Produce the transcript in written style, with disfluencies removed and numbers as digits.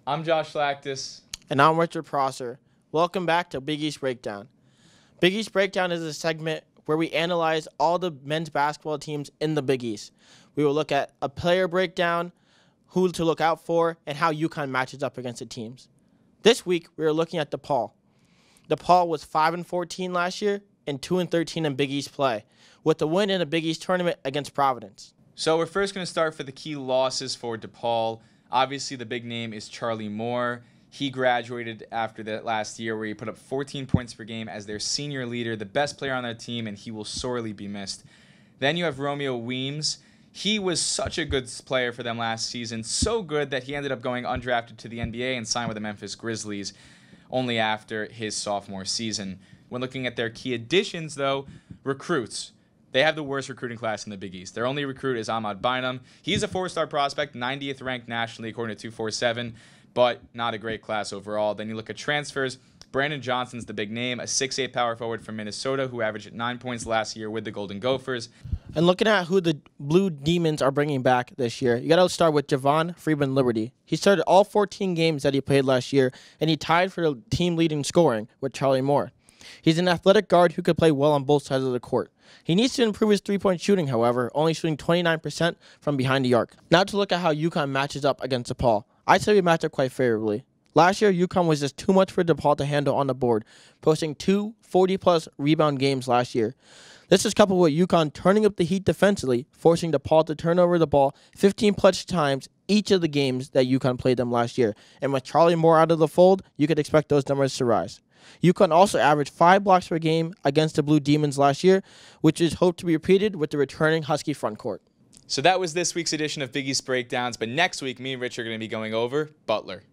I'm Josh Schlactus. And I'm Richard Prosser. Welcome back to Big East Breakdown. Big East Breakdown is a segment where we analyze all the men's basketball teams in the Big East. We will look at a player breakdown, who to look out for, and how UConn matches up against the teams. This week, we are looking at DePAUL. DePAUL was 5-14 last year and 2-13 in Big East play, with the win in the Big East tournament against Providence. So we're first going to start for the key losses for DePaul. Obviously, the big name is Charlie Moore. He graduated after that last year where he put up 14 points per game as their senior leader, the best player on their team, and he will sorely be missed. Then you have Romeo Weems. He was such a good player for them last season, so good that he ended up going undrafted to the NBA and signed with the Memphis Grizzlies only after his sophomore season. When looking at their key additions, though, recruits. They have the worst recruiting class in the Big East. Their only recruit is Ahmad Bynum. He's a four-star prospect, 90th ranked nationally according to 247, but not a great class overall. Then you look at transfers. Brandon Johnson's the big name, a 6'8" power forward from Minnesota who averaged 9 points last year with the Golden Gophers. And looking at who the Blue Demons are bringing back this year, you got to start with Javon, Freeman, Liberty. He started all 14 games that he played last year, and he tied for the team leading scoring with Charlie Moore. He's an athletic guard who could play well on both sides of the court. He needs to improve his three-point shooting, however, only shooting 29% from behind the arc. Now to look at how UConn matches up against DePaul. I'd say we match up quite favorably. Last year, UConn was just too much for DePaul to handle on the board, posting two 40-plus rebound games last year. This is coupled with UConn turning up the heat defensively, forcing DePaul to turn over the ball 15-plus times each of the games that UConn played them last year. And with Charlie Moore out of the fold, you could expect those numbers to rise. UConn also averaged 5 blocks per game against the Blue Demons last year, which is hoped to be repeated with the returning Husky frontcourt. So that was this week's edition of Big East Breakdowns, but next week, me and Rich are going to be going over Butler.